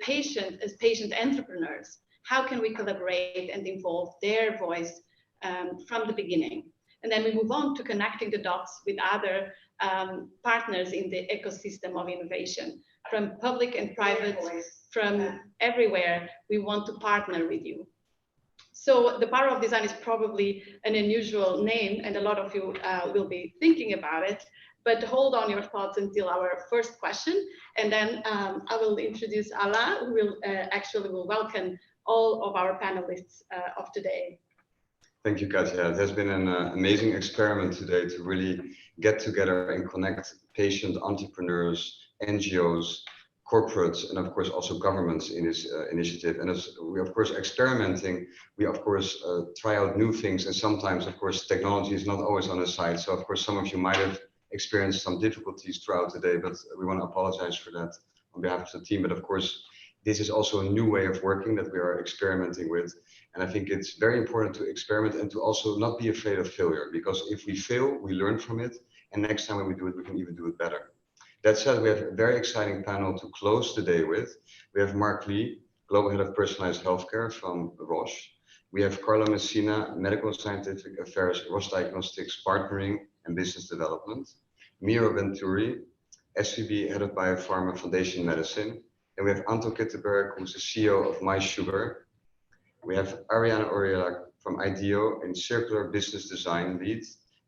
patient as patient entrepreneurs. How can we collaborate and involve their voice from the beginning? And then we move on to connecting the dots with other partners in the ecosystem of innovation, from public and private, from everywhere. We want to partner with you. So the power of design is probably an unusual name, and a lot of you will be thinking about it. But hold on your thoughts until our first question, and then I will introduce Alain, who will actually welcome all of our panelists of today. Thank you, Katja. It has been an amazing experiment today to really get together and connect patient entrepreneurs, NGOs, corporates, and of course also governments in this initiative. And as we of course experimenting, we of course try out new things, and sometimes of course technology is not always on the side. So of course some of you might have experienced some difficulties throughout the day, but we want to apologize for that on behalf of the team. But of course this is also a new way of working that we are experimenting with. And I think it's very important to experiment and to also not be afraid of failure, because if we fail, we learn from it. And next time when we do it, we can even do it better. That said, we have a very exciting panel to close the day with. We have Mark Lee, Global Head of Personalized Healthcare from Roche. We have Carla Messina, Medical Scientific Affairs, Roche Diagnostics, Partnering and Business Development. Miro Venturi, SVP, Head of Biopharma Foundation Medicine. And we have Anto Kittenberg, who's the CEO of MySugar. We have Ariane Aurillac from IDEO and Circular Business Design Lead,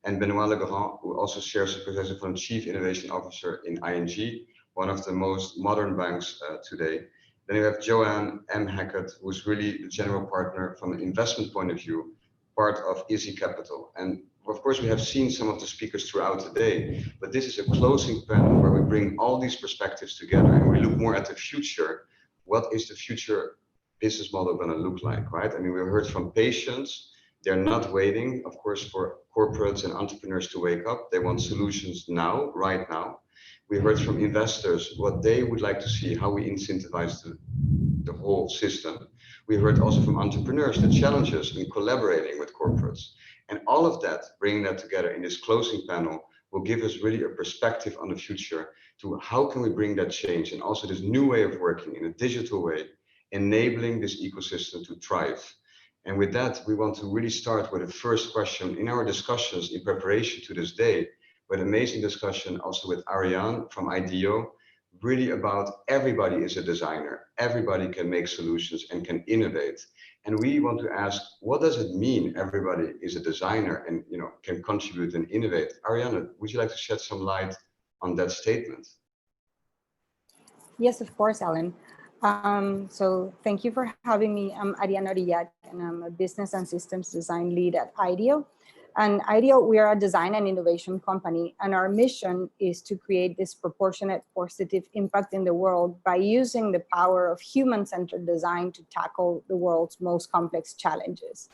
and Benoit Legrand, who also shares a position from Chief Innovation Officer in ING, one of the most modern banks today. Then we have Joanne M. Hackett, who's really the general partner from an investment point of view, part of Easy Capital. And of course, we have seen some of the speakers throughout the day, but this is a closing panel where we bring all these perspectives together and we look more at the future. What is the future business model going to look like, right? I mean, we heard from patients, they're not waiting, of course, for corporates and entrepreneurs to wake up. They want solutions now, right now. We heard from investors what they would like to see, how we incentivize the whole system. We heard also from entrepreneurs the challenges in collaborating with corporates. And all of that, bringing that together in this closing panel, will give us really a perspective on the future to how can we bring that change and also this new way of working in a digital way, enabling this ecosystem to thrive. And with that, we want to really start with the first question in our discussions in preparation to this day, with an amazing discussion also with Ariane from IDEO, really about everybody is a designer, everybody can make solutions and can innovate. And we want to ask, what does it mean everybody is a designer and can contribute and innovate? Ariane, would you like to shed some light on that statement? Yes, of course, Alan. So thank you for having me. I'm Ariane Aurillac, and I'm a business and systems design lead at IDEO. And IDEO, we are a design and innovation company, and our mission is to create disproportionate positive impact in the world by using the power of human-centered design to tackle the world's most complex challenges.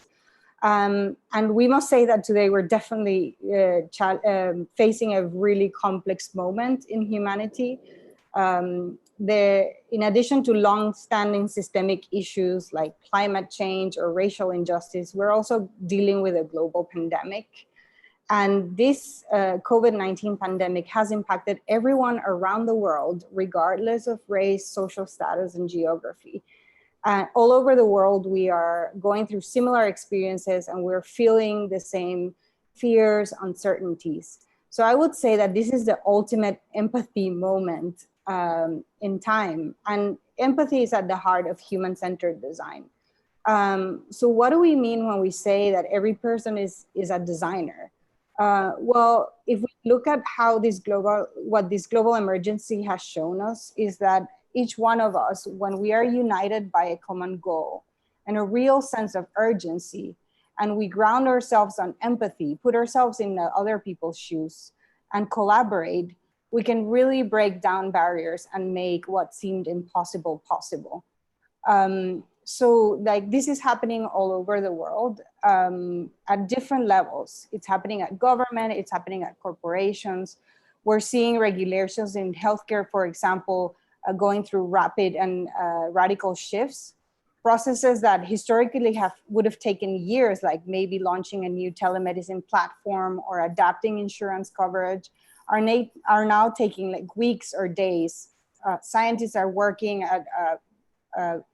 And we must say that today we're definitely facing a really complex moment in humanity. In addition to long-standing systemic issues like climate change or racial injustice, we're also dealing with a global pandemic. And this COVID-19 pandemic has impacted everyone around the world, regardless of race, social status, and geography. All over the world, we are going through similar experiences, and we're feeling the same fears, uncertainties. So I would say that this is the ultimate empathy moment in time, and empathy is at the heart of human-centered design. So what do we mean when we say that every person is a designer? Well, if we look at how what this global emergency has shown us is that each one of us, when we are united by a common goal and a real sense of urgency, and we ground ourselves on empathy, put ourselves in other people's shoes, and collaborate, we can really break down barriers and make what seemed impossible possible. So like this is happening all over the world at different levels. It's happening at government, it's happening at corporations. We're seeing regulations in healthcare, for example, going through rapid and radical shifts. Processes that historically would have taken years, like maybe launching a new telemedicine platform or adapting insurance coverage, are now taking like weeks or days. Scientists are working at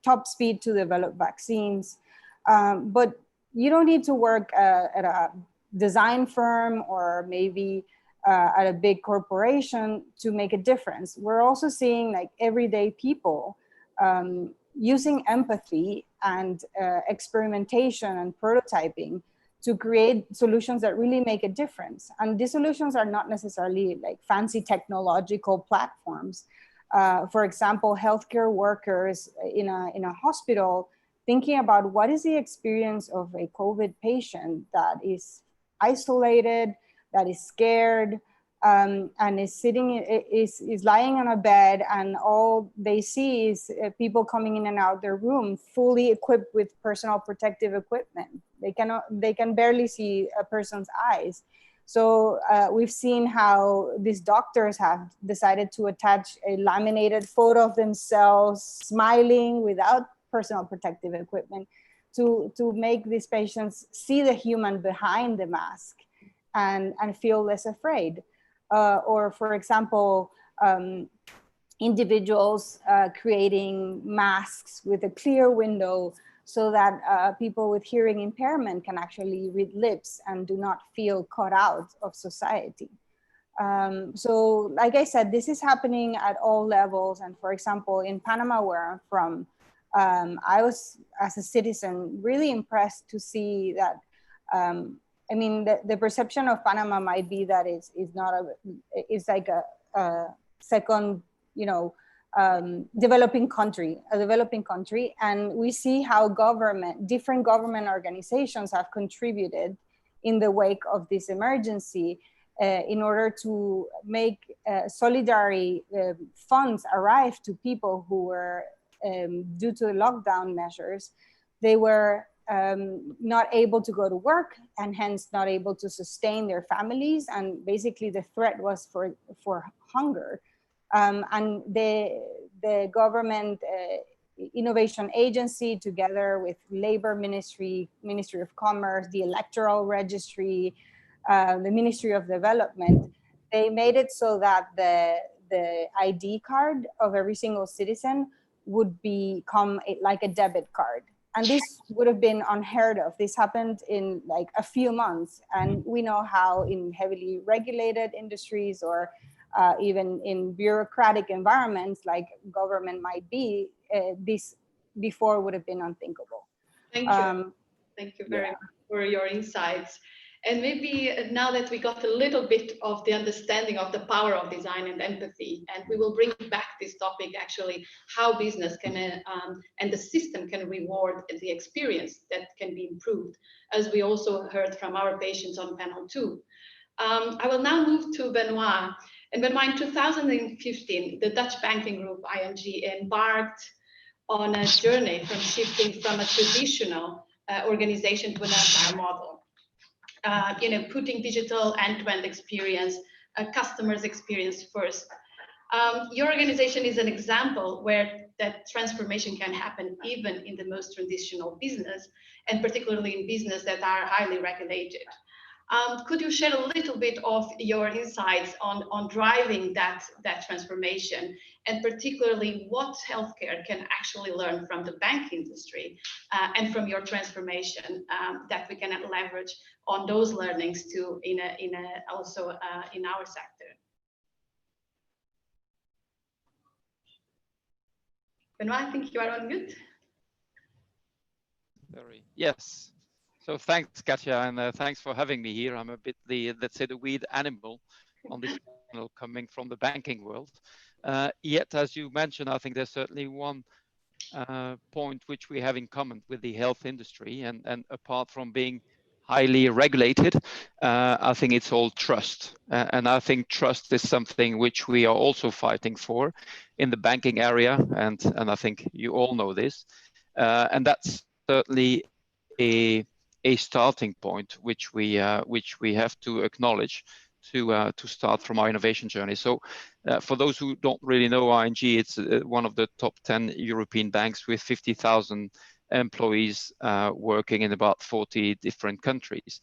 top speed to develop vaccines. But you don't need to work at a design firm or maybe at a big corporation to make a difference. We're also seeing like everyday people using empathy and experimentation and prototyping to create solutions that really make a difference. And these solutions are not necessarily like fancy technological platforms. For example, healthcare workers in a hospital thinking about what is the experience of a COVID patient that is isolated, that is scared, and is sitting, is lying on a bed, and all they see is people coming in and out their room fully equipped with personal protective equipment. They can barely see a person's eyes. So we've seen how these doctors have decided to attach a laminated photo of themselves smiling without personal protective equipment to make these patients see the human behind the mask and feel less afraid. Or for example, individuals creating masks with a clear window so that people with hearing impairment can actually read lips and do not feel cut out of society. So like I said, this is happening at all levels. And for example, in Panama, where I'm from, I was, as a citizen, really impressed to see that I mean, the perception of Panama might be that it's like a second, developing country, and we see how different government organizations have contributed in the wake of this emergency in order to make solidarity funds arrive to people who were, due to the lockdown measures, they were not able to go to work and hence not able to sustain their families. And basically the threat was for hunger. And the government innovation agency, together with Labor Ministry, Ministry of Commerce, the Electoral Registry, the Ministry of Development, they made it so that the ID card of every single citizen would become like a debit card. And this would have been unheard of. This happened in like a few months. And we know how in heavily regulated industries or even in bureaucratic environments like government might be, this before would have been unthinkable. Thank you. Thank you very much for your insights. And maybe now that we got a little bit of the understanding of the power of design and empathy, and we will bring back this topic, actually, how business can and the system can reward the experience that can be improved, as we also heard from our patients on panel 2. I will now move to Benoit. And Benoit, in 2015, the Dutch banking group ING embarked on a journey from shifting from a traditional organization to an agile model. Putting digital end-to-end experience, customer's experience first. Your organization is an example where that transformation can happen even in the most traditional business, and particularly in business that are highly regulated. Could you share a little bit of your insights on driving that transformation, and particularly what healthcare can actually learn from the bank industry and from your transformation that we can leverage on those learnings too also in our sector? Benoit, I think you are on mute. Yes. So thanks, Katja, and thanks for having me here. I'm a bit let's say, the weird animal on this panel coming from the banking world. Yet, as you mentioned, I think there's certainly one point which we have in common with the health industry. And apart from being highly regulated, I think it's all trust. And I think trust is something which we are also fighting for in the banking area. And I think you all know this. And that's certainly a starting point which we have to acknowledge to start from our innovation journey. So for those who don't really know ING, it's one of the top 10 European banks with 50,000 employees working in about 40 different countries.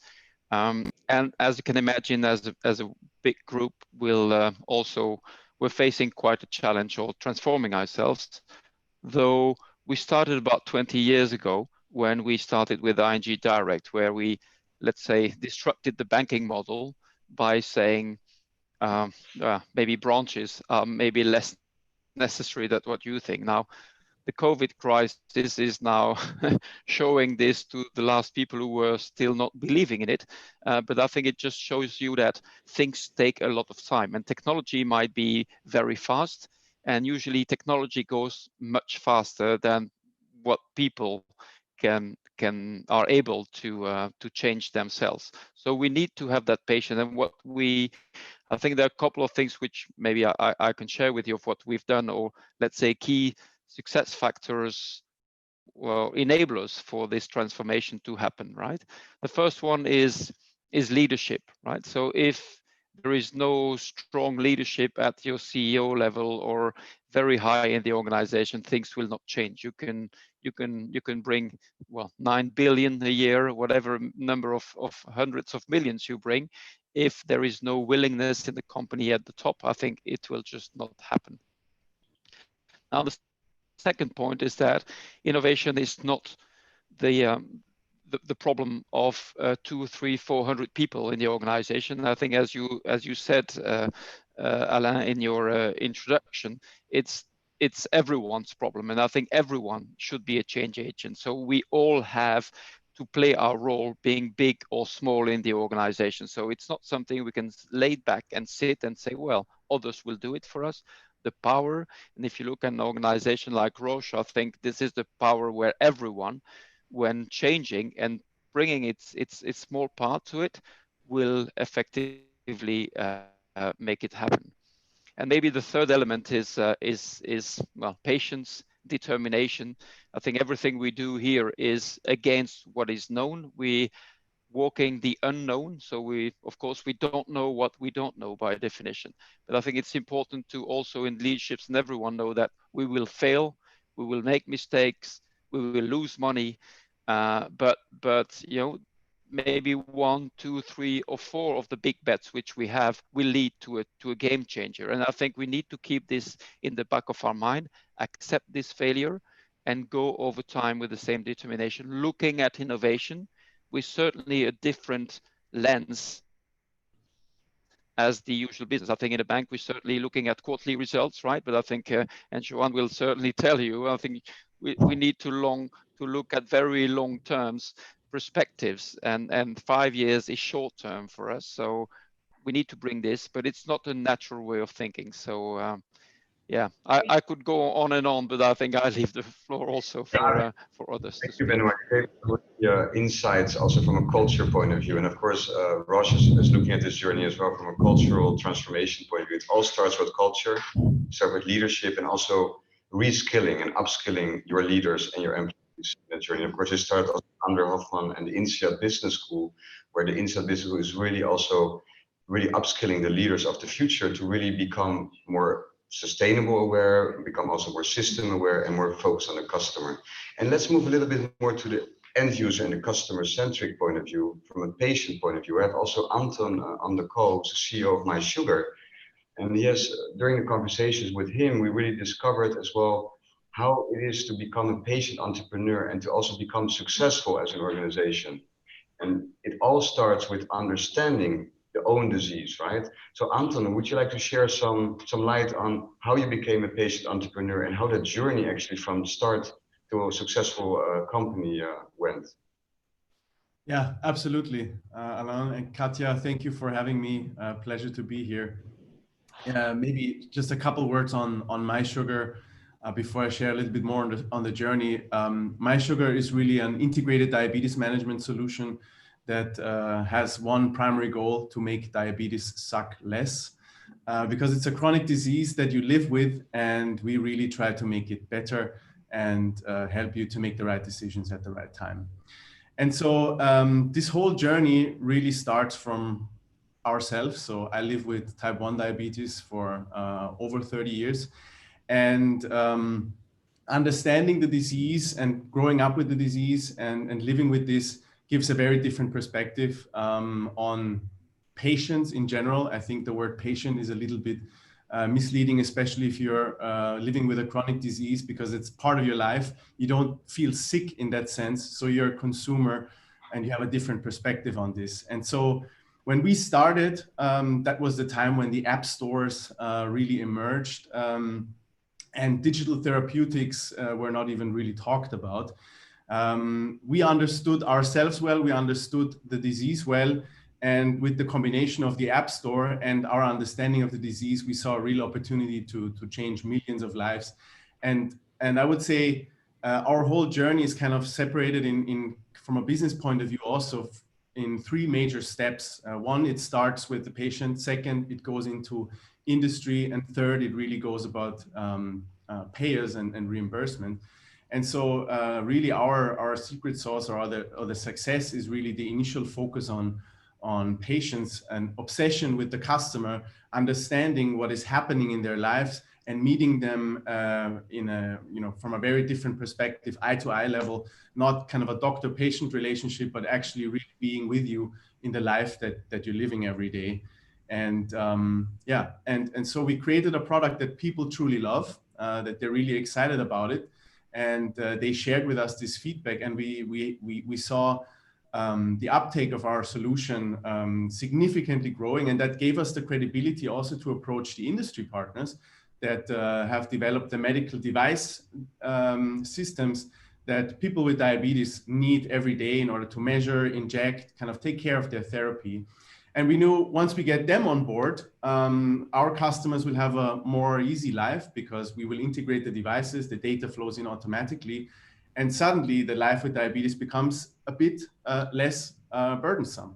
And as you can imagine, as a big group, we're facing quite a challenge of transforming ourselves, though we started about 20 years ago when we started with ING Direct, where we, let's say, disrupted the banking model by saying maybe branches are maybe less necessary than what you think. Now, the COVID crisis is now showing this to the last people who were still not believing in it. But I think it just shows you that things take a lot of time, and technology might be very fast. And usually technology goes much faster than what people are able to change themselves. So we need to have that patience. And I think there are a couple of things which maybe I can share with you of what we've done, or let's say key success factors, well, enablers for this transformation to happen, right? The first one is leadership, right? So if there is no strong leadership at your CEO level or very high in the organization, things will not change. You can bring, well, 9 billion a year, whatever number of hundreds of millions you bring. If there is no willingness in the company at the top, I think it will just not happen. Now, the second point is that innovation is not the problem of 200, 300, 400 people in the organization. I think, as you said, Alain, in your introduction, it's everyone's problem, and I think everyone should be a change agent. So we all have to play our role, being big or small in the organization. So it's not something we can lay back and sit and say, well, others will do it for us. The power, and if you look at an organization like Roche, I think this is the power where everyone, when changing and bringing its small part to it, will effectively make it happen. And maybe the third element is well, patience, determination. I think everything we do here is against what is known. We walking the unknown. So of course, we don't know what we don't know by definition. But I think it's important to also in leaderships and everyone know that we will fail, we will make mistakes, we will lose money. But you know, maybe 1, 2, 3, or 4 of the big bets which we have will lead to a game changer. And I think we need to keep this in the back of our mind, accept this failure, and go over time with the same determination, looking at innovation with certainly a different lens as the usual business. I think in a bank, we're certainly looking at quarterly results, right? But I think, and Joanne will certainly tell you, I think we need to look at very long terms perspectives, and 5 years is short term for us. So we need to bring this, but it's not a natural way of thinking. So yeah, I could go on and on, but I think I leave the floor also for others. Thank you, Benoit. You gave insights also from a culture point of view. And of course, Roche is looking at this journey as well from a cultural transformation point of view. It all starts with culture, start with leadership, and also reskilling and upskilling your leaders and your employees in that journey. Of course, it started under Hoffman and the INSEAD Business School, where the INSEAD Business School is really also upskilling the leaders of the future to really become more sustainable aware, become also more system aware, and more focused on the customer. And let's move a little bit more to the end user and the customer centric point of view. From a patient point of view, I have also Anton on the call, who's the CEO of MySugar. And yes, during the conversations with him, we really discovered as well how it is to become a patient entrepreneur and to also become successful as an organization. And it all starts with understanding the own disease, right? So Anton, would you like to share some light on how you became a patient entrepreneur and how that journey actually from start to a successful company went? Yeah, absolutely. Alain and Katja, thank you for having me. Pleasure to be here. Maybe just a couple words on MySugar before I share a little bit more on the journey. MySugar is really an integrated diabetes management solution that has one primary goal: to make diabetes suck less, because it's a chronic disease that you live with, and we really try to make it better and help you to make the right decisions at the right time. And so this whole journey really starts from ourselves. So I live with type 1 diabetes for over 30 years, and understanding the disease and growing up with the disease and living with this gives a very different perspective on patients in general. I think the word patient is a little bit misleading, especially if you're living with a chronic disease, because it's part of your life. You don't feel sick in that sense. So you're a consumer and you have a different perspective on this. And so when we started, that was the time when the app stores really emerged, and digital therapeutics were not even really talked about. We understood ourselves well, we understood the disease well, and with the combination of the App Store and our understanding of the disease, we saw a real opportunity to change millions of lives. And I would say our whole journey is kind of separated from a business point of view also in 3 major steps. One, it starts with the patient. Second, it goes into industry. And third, it really goes about payers and reimbursement. And so really our secret sauce or the success is really the initial focus on patients and obsession with the customer, understanding what is happening in their lives and meeting them from a very different perspective, eye-to-eye level, not kind of a doctor-patient relationship, but actually really being with you in the life that you're living every day. And and so we created a product that people truly love, that they're really excited about it. And they shared with us this feedback, and we saw the uptake of our solution significantly growing, and that gave us the credibility also to approach the industry partners that have developed the medical device systems that people with diabetes need every day in order to measure, inject, kind of take care of their therapy. And we knew once we get them on board, our customers will have a more easy life because we will integrate the devices, the data flows in automatically, and suddenly the life with diabetes becomes a bit less burdensome.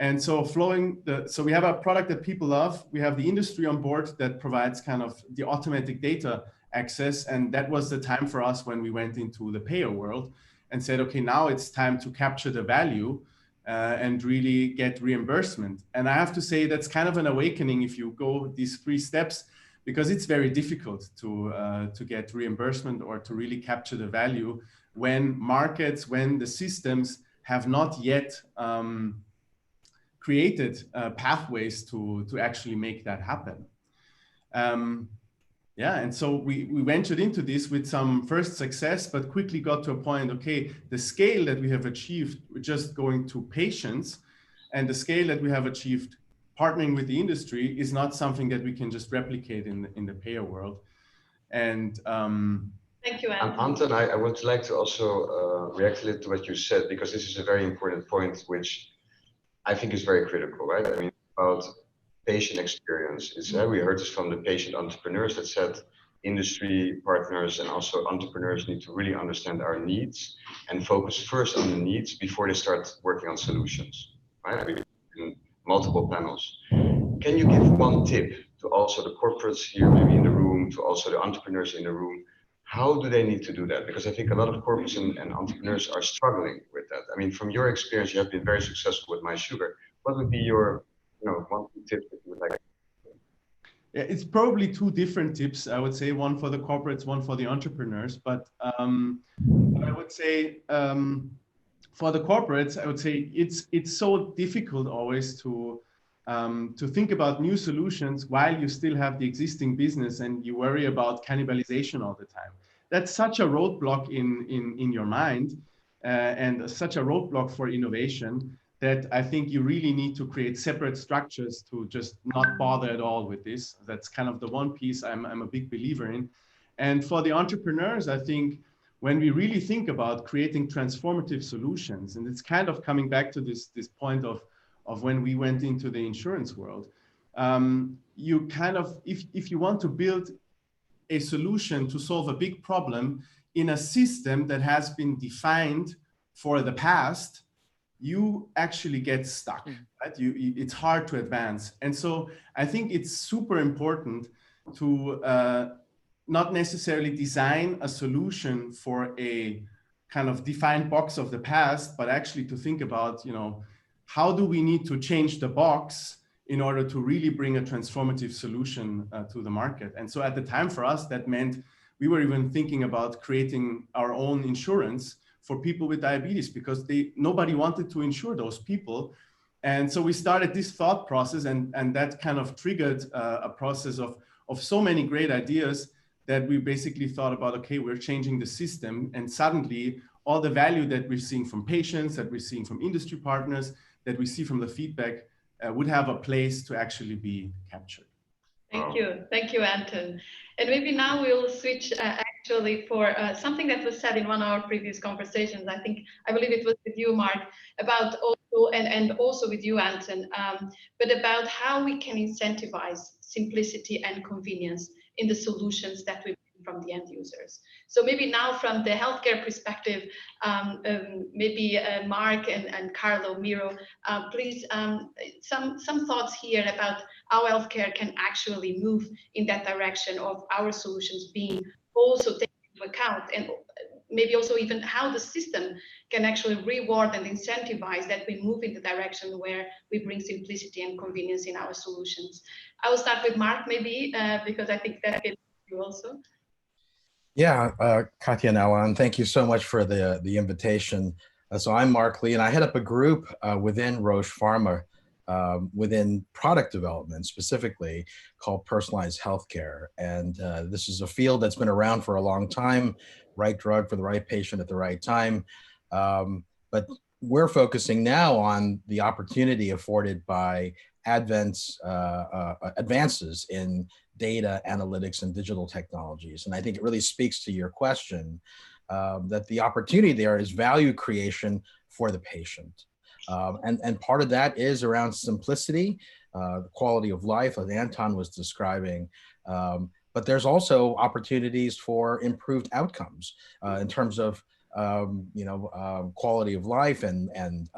And so so we have a product that people love. We have the industry on board that provides kind of the automatic data access. And that was the time for us when we went into the payer world and said, okay, now it's time to capture the value and really get reimbursement. And I have to say that's kind of an awakening if you go these 3 steps, because it's very difficult to get reimbursement or to really capture the value when the systems have not yet created pathways to actually make that happen. And so we ventured into this with some first success, but quickly got to a point, okay, the scale that we have achieved just going to patients and the scale that we have achieved partnering with the industry is not something that we can just replicate in the payer world. And thank you, Anton, I would like to also react a little to what you said, because this is a very important point, which I think is very critical, right? I mean, about patient experience. We heard this from the patient entrepreneurs that said industry partners and also entrepreneurs need to really understand our needs and focus first on the needs before they start working on solutions, right? I mean, in multiple panels. Can you give one tip to also the corporates here, maybe in the room, to also the entrepreneurs in the room? How do they need to do that? Because I think a lot of corporates and entrepreneurs are struggling with that. I mean, from your experience, you have been very successful with MySugr. What would be your, one tip that you would like? Yeah, it's probably 2 different tips. I would say one for the corporates, one for the entrepreneurs. But I would say for the corporates, I would say it's so difficult always to think about new solutions while you still have the existing business and you worry about cannibalization all the time. That's such a roadblock in your mind and such a roadblock for innovation that I think you really need to create separate structures to just not bother at all with this. That's kind of the one piece I'm a big believer in. And for the entrepreneurs, I think when we really think about creating transformative solutions, and it's kind of coming back to this point of when we went into the insurance world, you kind of, if you want to build a solution to solve a big problem in a system that has been defined for the past, you actually get stuck, right? It's hard to advance. And so I think it's super important to not necessarily design a solution for a kind of defined box of the past, but actually to think about, how do we need to change the box in order to really bring a transformative solution to the market? And so at the time for us, that meant we were even thinking about creating our own insurance for people with diabetes because nobody wanted to insure those people. And so we started this thought process and that kind of triggered a process of, of so many great ideas that we basically thought about, okay, we're changing the system, and suddenly all the value that we're seeing from patients, that we're seeing from industry partners, that we see from the feedback would have a place to actually be captured. Thank you, Anton. And maybe now we'll switch actually for something that was said in one of our previous conversations. I believe it was with you, Mark, about also, and also with you, Anton, but about how we can incentivize simplicity and convenience in the solutions that we bring from the end users. So maybe now from the healthcare perspective, maybe Mark and Carlo, Miro, please, some thoughts here about how healthcare can actually move in that direction of our solutions being also taken into account, and maybe also even how the system can actually reward and incentivize that we move in the direction where we bring simplicity and convenience in our solutions. I will start with Mark, maybe, because I think that fits you also. Yeah, Katja and Alan, thank you so much for the invitation. So I'm Mark Lee, and I head up a group within Roche Pharma within product development, specifically called personalized healthcare. And this is a field that's been around for a long time, right drug for the right patient at the right time. But we're focusing now on the opportunity afforded by advances in data analytics and digital technologies. And I think it really speaks to your question that the opportunity there is value creation for the patient. And part of that is around simplicity, the quality of life, as Anton was describing. But there's also opportunities for improved outcomes in terms of quality of life and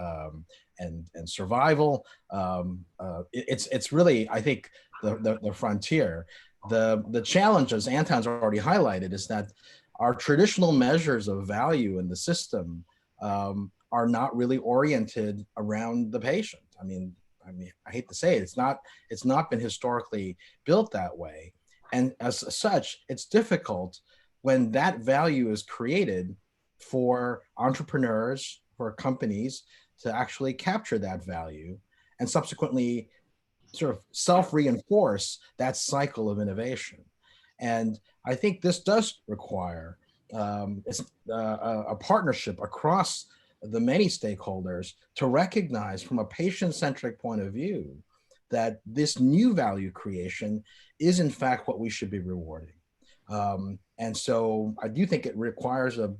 survival. It's really, I think, the frontier. The challenge, as Anton's already highlighted, is that our traditional measures of value in the system are not really oriented around the patient. I mean, I hate to say it, it's not been historically built that way. And as such, it's difficult when that value is created for entrepreneurs, for companies to actually capture that value and subsequently sort of self-reinforce that cycle of innovation. And I think this does require a partnership across the many stakeholders to recognize from a patient-centric point of view that this new value creation is in fact what we should be rewarding. And so I do think it requires a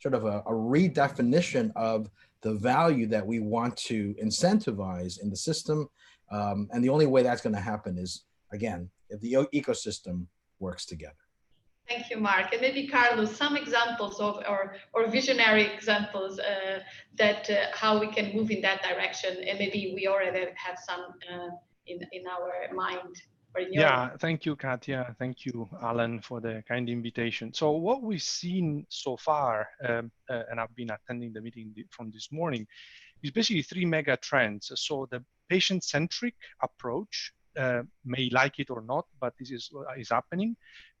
sort of a redefinition of the value that we want to incentivize in the system. And the only way that's going to happen is, again, if the ecosystem works together. Thank you, Mark. And maybe Carlos, some examples of, or visionary examples that how we can move in that direction. And maybe we already have some in our mind. Or in your Thank you, Katja. Thank you, Alan, for the kind invitation. So what we've seen so far, and I've been attending the meeting from this morning, is basically 3 mega trends. So the patient-centric approach, may like it or not, but this is happening.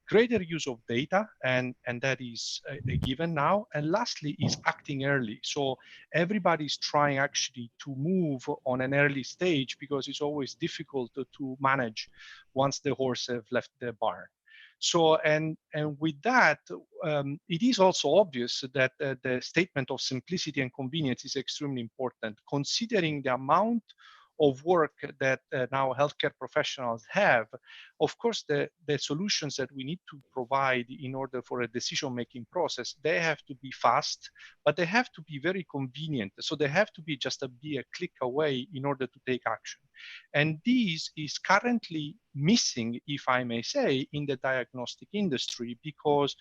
Greater use of data, and that is a given now. And lastly is acting early. So everybody's trying actually to move on an early stage because it's always difficult to manage once the horse have left the barn. So, and with that, it is also obvious that the statement of simplicity and convenience is extremely important, considering the amount of work that now healthcare professionals have. Of course, the solutions that we need to provide in order for a decision-making process, they have to be fast, but they have to be very convenient. So they have to be just be a click away in order to take action. And this is currently missing, if I may say, in the diagnostic industry, because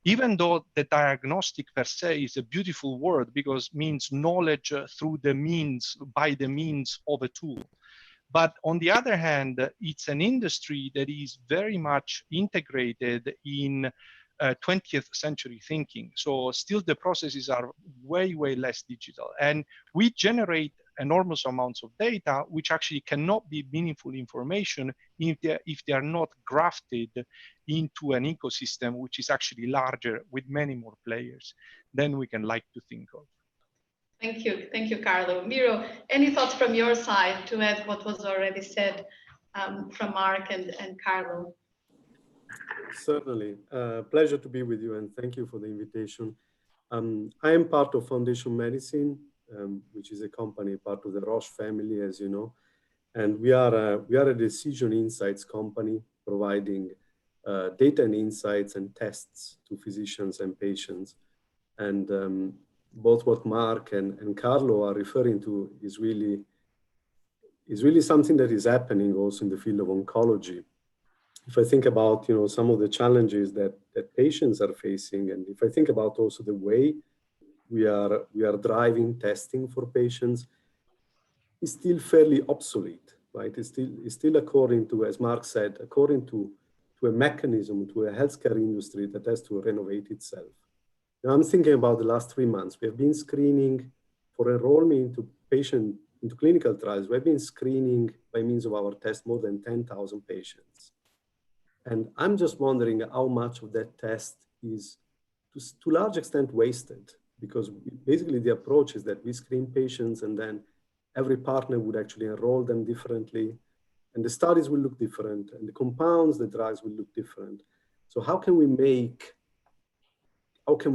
even though the diagnostic per se is a beautiful word because it means knowledge through the means, by the means of a tool. But on the other hand, it's an industry that is very much integrated in 20th century thinking. So still the processes are way, way less digital. And we generate enormous amounts of data, which actually cannot be meaningful information if they are not grafted into an ecosystem, which is actually larger with many more players than we can like to think of. Thank you, Carlo. Miro, any thoughts from your side to add what was already said from Mark and Carlo? Certainly. Pleasure to be with you, and thank you for the invitation. I am part of Foundation Medicine, which is a company part of the Roche family, as you know, and we are a decision insights company providing data and insights and tests to physicians and patients. And both what Mark and Carlo are referring to is really something that is happening also in the field of oncology. If I think about, you know, some of the challenges that patients are facing, and if I think about also the way we are driving testing for patients, is still fairly obsolete, right? It's still according to, as Mark said, according to a mechanism, to a healthcare industry that has to renovate itself. Now I'm thinking about the last 3 months. We have been screening for enrollment into clinical trials. We've been screening by means of our test more than 10,000 patients. And I'm just wondering how much of that test is to a large extent wasted, because basically the approach is that we screen patients and then every partner would actually enroll them differently, and the studies will look different, and the compounds, the drugs will look different. So how can we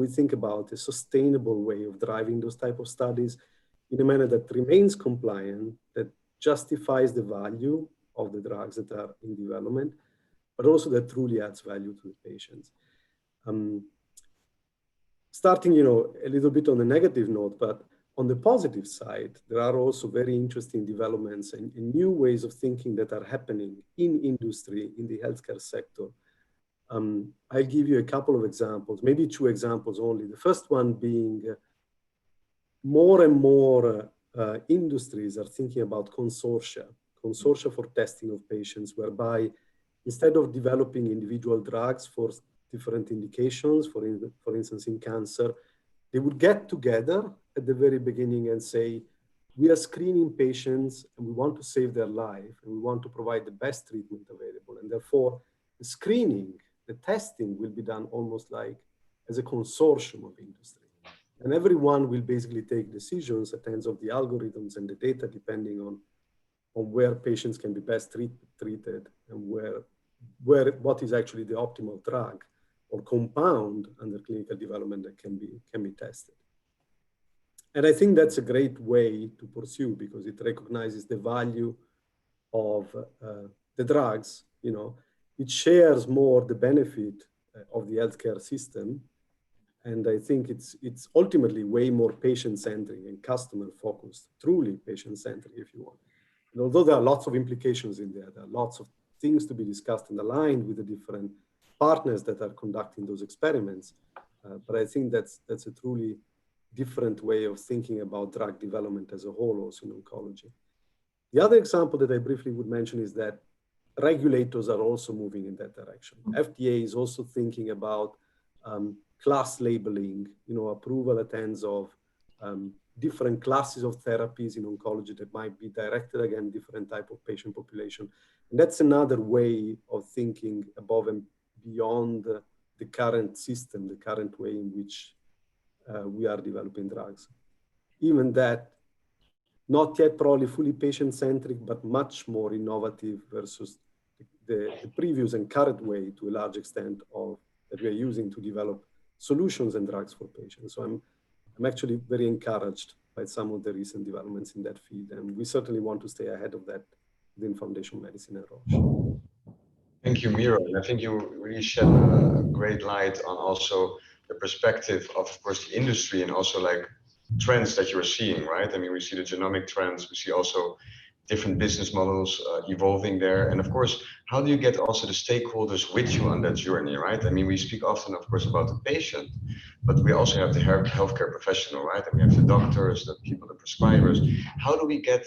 think about a sustainable way of driving those type of studies in a manner that remains compliant, that justifies the value of the drugs that are in development, but also that truly adds value to the patients? Starting, you know, a little bit on a negative note, but on the positive side, there are also very interesting developments and new ways of thinking that are happening in industry, in the healthcare sector. I'll give you a couple of examples, maybe 2 examples only. The first one being more and more industries are thinking about consortia for testing of patients, whereby instead of developing individual drugs for different indications, for instance, in cancer, they would get together at the very beginning and say, we are screening patients and we want to save their life and we want to provide the best treatment available. And therefore, the screening, the testing will be done almost like as a consortium of industry. And everyone will basically take decisions in terms of the algorithms and the data, depending on where patients can be best treated and what is actually the optimal drug or compound under clinical development that can be tested. And I think that's a great way to pursue, because it recognizes the value of the drugs. You know, it shares more the benefit of the healthcare system. And I think it's ultimately way more patient-centric and customer-focused, truly patient-centric, if you want. And although there are lots of implications in there are lots of things to be discussed and aligned with the different partners that are conducting those experiments. But I think that's a truly different way of thinking about drug development as a whole, also in oncology. The other example that I briefly would mention is that regulators are also moving in that direction. FDA is also thinking about class labeling, you know, approval at hands of different classes of therapies in oncology that might be directed against different type of patient population. And that's another way of thinking above and beyond the current system, the current way in which we are developing drugs. Even that, not yet probably fully patient-centric, but much more innovative versus the previous and current way, to a large extent, that we are using to develop solutions and drugs for patients. So I'm actually very encouraged by some of the recent developments in that field, and we certainly want to stay ahead of that within Foundation Medicine at Roche. Thank you, Miro. And I think you really shed a great light on also the perspective of course, the industry and also like trends that you're seeing, right? I mean, we see the genomic trends, we see also different business models evolving there. And of course, how do you get also the stakeholders with you on that journey, right? I mean, we speak often, of course, about the patient, but we also have the healthcare professional, right? And we have the doctors, the people, the prescribers. How do we get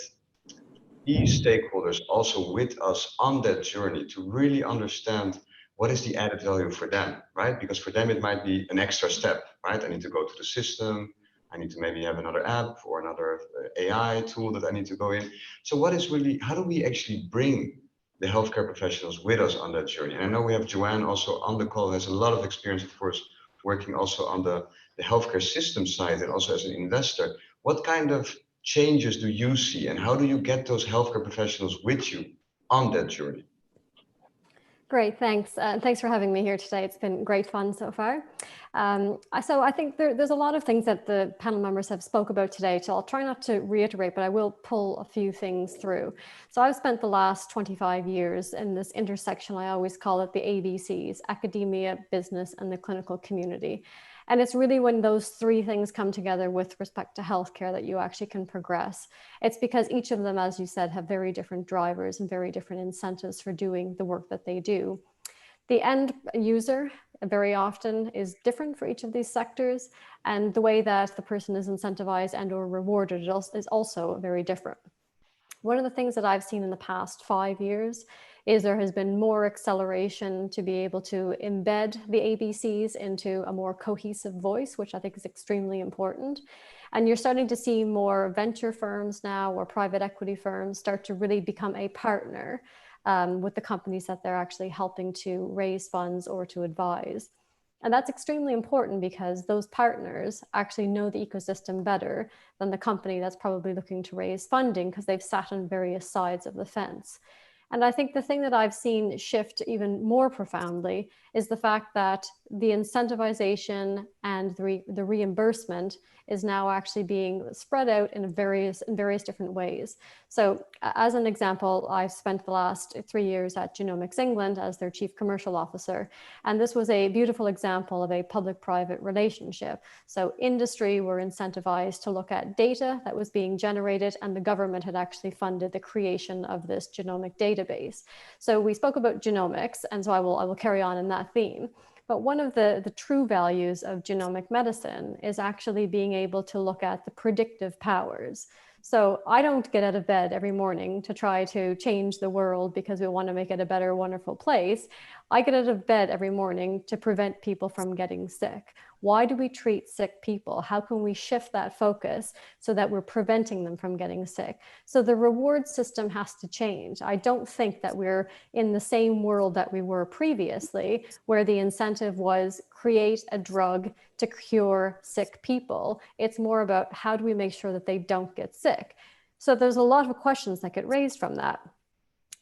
these stakeholders also with us on that journey to really understand what is the added value for them, right? Because for them, it might be an extra step, right? I need to go to the system. I need to maybe have another app or another AI tool that I need to go in. So what is really, how do we actually bring the healthcare professionals with us on that journey? And I know we have Joanne also on the call, has a lot of experience, of course, working also on the healthcare system side and also as an investor. What kind of changes do you see and how do you get those healthcare professionals with you on that journey? Great, thanks. Thanks for having me here today. It's been great fun so far. So I think there's a lot of things that the panel members have spoke about today, so I'll try not to reiterate, but I will pull a few things through. So I've spent the last 25 years in this intersection, I always call it the ABCs, academia, business, and the clinical community. And it's really when those three things come together with respect to healthcare that you actually can progress. It's because each of them, as you said, have very different drivers and very different incentives for doing the work that they do. The end user very often is different for each of these sectors, and the way that the person is incentivized and or rewarded is also very different. One of the things that I've seen in the past 5 years is there has been more acceleration to be able to embed the ABCs into a more cohesive voice, which I think is extremely important. And you're starting to see more venture firms now or private equity firms start to really become a partner with the companies that they're actually helping to raise funds or to advise. And that's extremely important because those partners actually know the ecosystem better than the company that's probably looking to raise funding because they've sat on various sides of the fence. And I think the thing that I've seen shift even more profoundly is the fact that the incentivization and the reimbursement is now actually being spread out in various different ways. So as an example, I've spent the last 3 years at Genomics England as their chief commercial officer. And this was a beautiful example of a public-private relationship. So industry were incentivized to look at data that was being generated, and the government had actually funded the creation of this genomic database. So we spoke about genomics, and so I will carry on in that theme. But one of the true values of genomic medicine is actually being able to look at the predictive powers. So I don't get out of bed every morning to try to change the world because we want to make it a better, wonderful place. I get out of bed every morning to prevent people from getting sick. Why do we treat sick people? How can we shift that focus so that we're preventing them from getting sick? So the reward system has to change. I don't think that we're in the same world that we were previously, where the incentive was create a drug to cure sick people. It's more about how do we make sure that they don't get sick? So there's a lot of questions that get raised from that.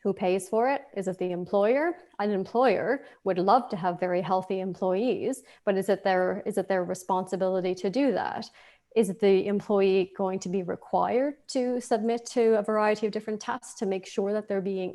Who pays for it? Is it the employer? An employer would love to have very healthy employees, but is it their responsibility to do that? Is the employee going to be required to submit to a variety of different tests to make sure that they're being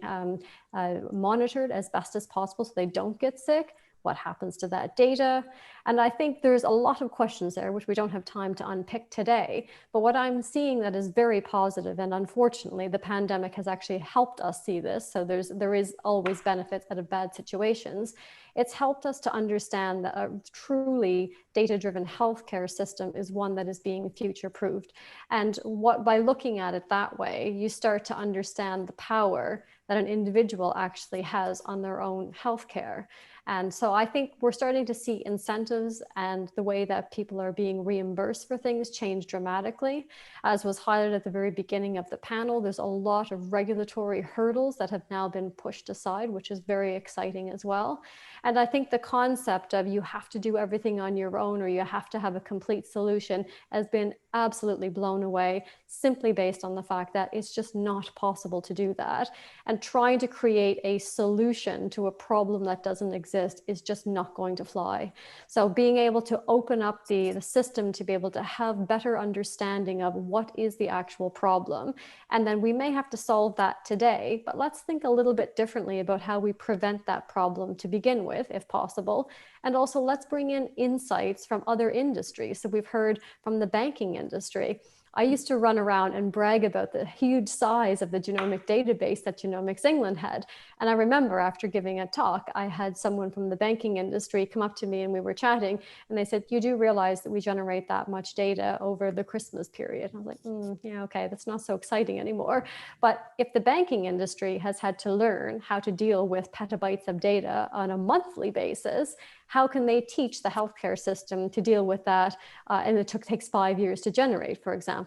monitored as best as possible so they don't get sick? What happens to that data? And I think there's a lot of questions there, which we don't have time to unpick today. But what I'm seeing that is very positive, and unfortunately, the pandemic has actually helped us see this. So there is always benefits out of bad situations. It's helped us to understand that a truly data-driven healthcare system is one that is being future-proofed. And by looking at it that way, you start to understand the power that an individual actually has on their own healthcare. And so I think we're starting to see incentives and the way that people are being reimbursed for things change dramatically. As was highlighted at the very beginning of the panel, there's a lot of regulatory hurdles that have now been pushed aside, which is very exciting as well. And I think the concept of you have to do everything on your own or you have to have a complete solution has been absolutely blown away, simply based on the fact that it's just not possible to do that. And trying to create a solution to a problem that doesn't exist is just not going to fly. So being able to open up the system to be able to have better understanding of what is the actual problem. And then we may have to solve that today, but let's think a little bit differently about how we prevent that problem to begin with, if possible. And also let's bring in insights from other industries. So we've heard from the banking industry. I used to run around and brag about the huge size of the genomic database that Genomics England had. And I remember after giving a talk, I had someone from the banking industry come up to me and we were chatting and they said, you do realize that we generate that much data over the Christmas period. And I was like, yeah, okay, that's not so exciting anymore. But if the banking industry has had to learn how to deal with petabytes of data on a monthly basis, how can they teach the healthcare system to deal with that? And it takes 5 years to generate, for example.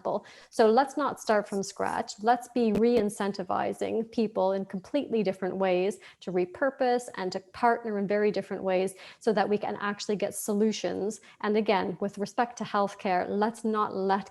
So let's not start from scratch. Let's be re-incentivizing people in completely different ways to repurpose and to partner in very different ways so that we can actually get solutions. And again, with respect to healthcare, let's not let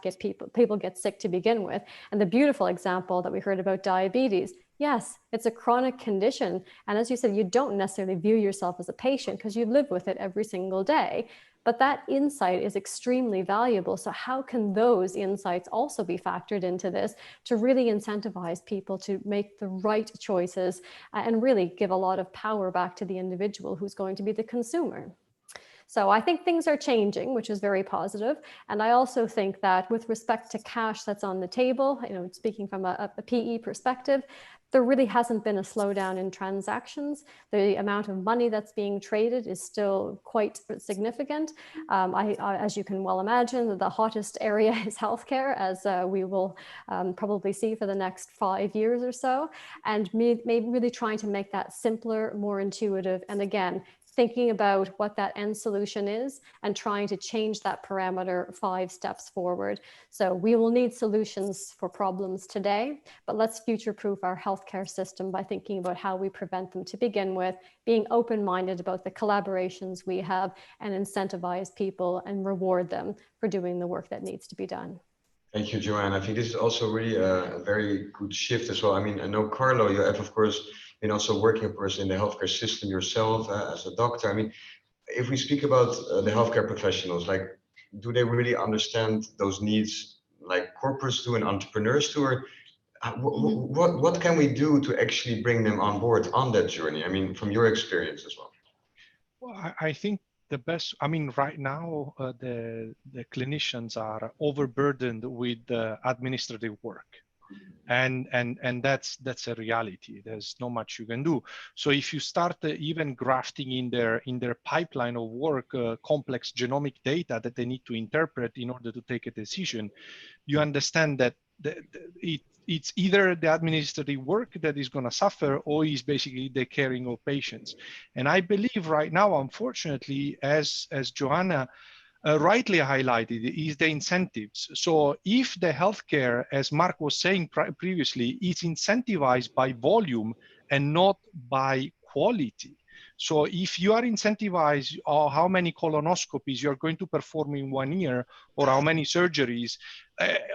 people get sick to begin with. And the beautiful example that we heard about diabetes, Yes, it's a chronic condition. And as you said, you don't necessarily view yourself as a patient because you live with it every single day. But that insight is extremely valuable. So how can those insights also be factored into this to really incentivize people to make the right choices and really give a lot of power back to the individual who's going to be the consumer? So I think things are changing, which is very positive. And I also think that with respect to cash that's on the table, speaking from a PE perspective, there really hasn't been a slowdown in transactions. The amount of money that's being traded is still quite significant. As you can well imagine, the hottest area is healthcare, as we will probably see for the next 5 years or so. And maybe really trying to make that simpler, more intuitive, and again, thinking about what that end solution is and trying to change that parameter 5 steps forward. So we will need solutions for problems today, but let's future-proof our healthcare system by thinking about how we prevent them to begin with, being open-minded about the collaborations we have, and incentivize people and reward them for doing the work that needs to be done. Thank you, Joanne. I think this is also really a very good shift as well. I mean, I know, Carlo, you have, of course, been also working, of course, in the healthcare system yourself as a doctor. I mean, if we speak about the healthcare professionals, like, do they really understand those needs like corporates do and entrepreneurs do? Or what can we do to actually bring them on board on that journey? I mean, from your experience as well. Well, I think the best, I mean, right now, the clinicians are overburdened with administrative work. And that's a reality. There's not much you can do. So if you start even grafting in their pipeline of work complex genomic data that they need to interpret in order to take a decision, you understand that it's either the administrative work that is going to suffer, or is basically the caring of patients. And I believe right now, unfortunately, as Joanna rightly highlighted, is the incentives. So if the healthcare, as Mark was saying previously, is incentivized by volume and not by quality. So if you are incentivized how many colonoscopies you're going to perform in 1 year, or how many surgeries,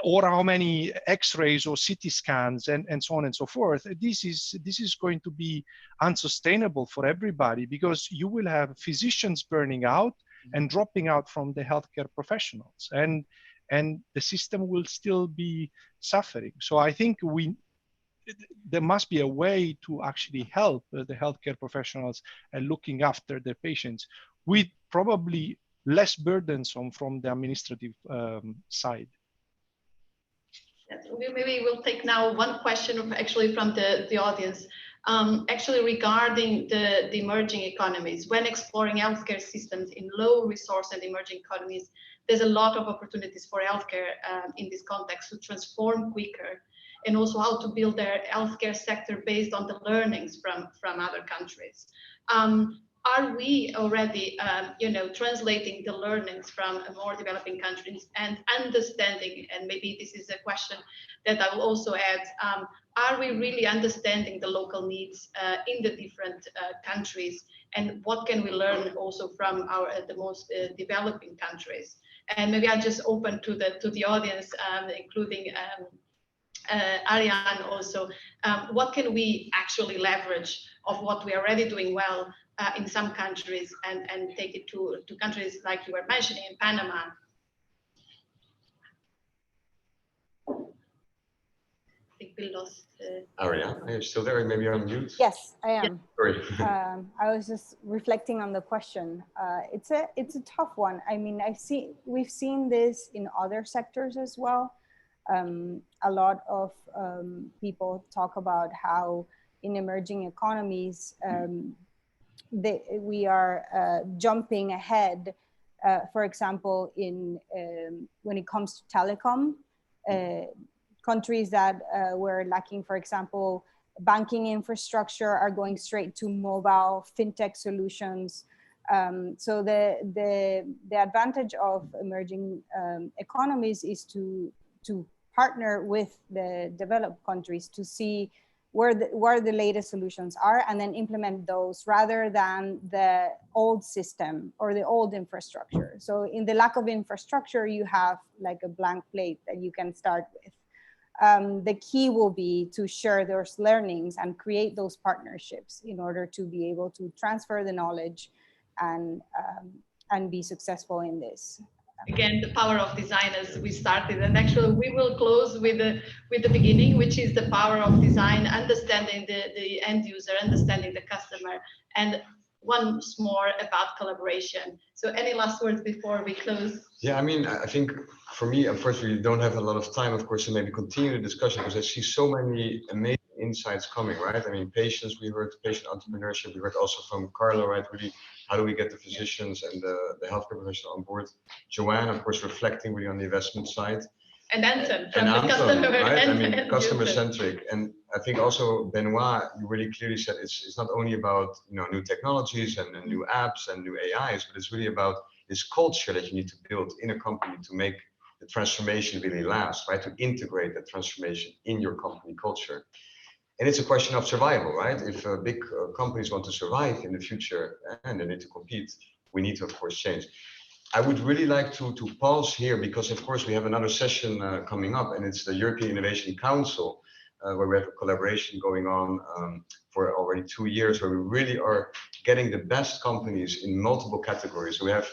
or how many x-rays or CT scans, and so on and so forth, this is going to be unsustainable for everybody, because you will have physicians burning out and dropping out from the healthcare professionals, and the system will still be suffering. So I think there must be a way to actually help the healthcare professionals and looking after their patients with probably less burdensome from the administrative side. Yes, maybe we'll take now one question from the audience. Actually regarding the emerging economies. When exploring healthcare systems in low resource and emerging economies, there's a lot of opportunities for healthcare in this context to transform quicker, and also how to build their healthcare sector based on the learnings from other countries. Are we already, translating the learnings from more developing countries and understanding, and maybe this is a question that I will also add, are we really understanding the local needs in the different countries, and what can we learn also from the most developing countries? And maybe I just open to the audience, including Ariane also. What can we actually leverage of what we are already doing well in some countries and take it to countries like you were mentioning in Panama? I think we lost. Ariane, are you still there? Maybe you're on mute. Yes, I am. Sorry. I was just reflecting on the question. It's a tough one. I mean, we've seen this in other sectors as well. A lot of people talk about how in emerging economies we are jumping ahead. For example, when it comes to telecom, countries that were lacking, for example, banking infrastructure are going straight to mobile fintech solutions. So the advantage of emerging economies is to partner with the developed countries to see where the latest solutions are, and then implement those rather than the old system or the old infrastructure. So in the lack of infrastructure, you have like a blank plate that you can start with. the key will be to share those learnings and create those partnerships in order to be able to transfer the knowledge and be successful in this. Again, the power of design as we started, and actually we will close with the beginning, which is the power of design, understanding the end user, understanding the customer, and once more about collaboration. So any last words before we close? Yeah, I mean, I think for me, unfortunately, we don't have a lot of time, of course, to maybe continue the discussion, because I see so many amazing insights coming, right? I mean, patients, we heard patient entrepreneurship, we heard also from Carlo, right? Really, how do we get the physicians and the healthcare professionals on board? Joanne, of course, reflecting really on the investment side. And Anton, and Anton, customer, right? I mean, and customer-centric. And I think also, Benoit, you really clearly said it's not only about, you know, new technologies and new apps and new AIs, but it's really about this culture that you need to build in a company to make the transformation really last, right? To integrate that transformation in your company culture. And it's a question of survival, right? If big companies want to survive in the future and they need to compete, we need to, of course, change. I would really like to pause here because, of course, we have another session coming up, and it's the European Innovation Council, where we have a collaboration going on for already 2 years, where we really are getting the best companies in multiple categories. So we have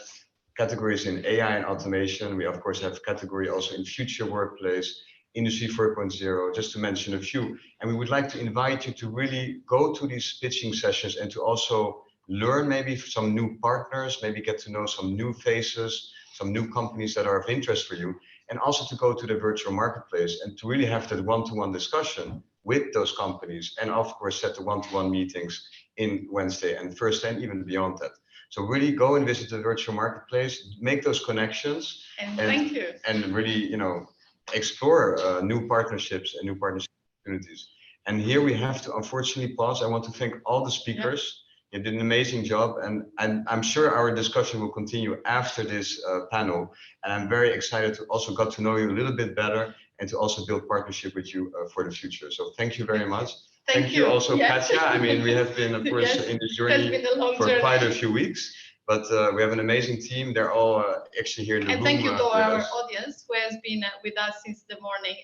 categories in AI and automation. We, of course, have category also in future workplace, Industry 4.0, just to mention a few. And we would like to invite you to really go to these pitching sessions and to also learn maybe some new partners, maybe get to know some new faces, some new companies that are of interest for you, and also to go to the virtual marketplace and to really have that one-to-one discussion with those companies, and of course set the one-to-one meetings in Wednesday and Thursday and even beyond that. So really go and visit the virtual marketplace, make those connections, and thank you, and really, you know, explore new partnerships and new partnership opportunities. And here we have to unfortunately pause. I want to thank all the speakers. Yeah. You did an amazing job, and I'm sure our discussion will continue after this panel. And I'm very excited to also got to know you a little bit better and to also build partnership with you for the future. So thank you very much. Thank you also, yes. Katja. I mean, we have been, of course, yes, in this journey for quite a few weeks, but we have an amazing team. They're all actually here in the room. And thank you to our audience who has been with us since the morning,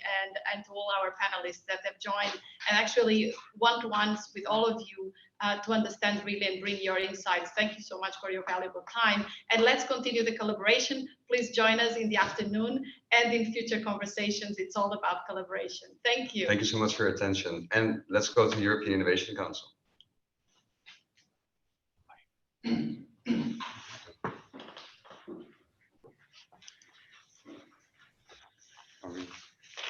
and to all our panelists that have joined, and actually one-to-ones with all of you to understand really and bring your insights. Thank you so much for your valuable time. And let's continue the collaboration. Please join us in the afternoon and in future conversations. It's all about collaboration. Thank you. Thank you so much for your attention. And let's go to the European Innovation Council. Bye.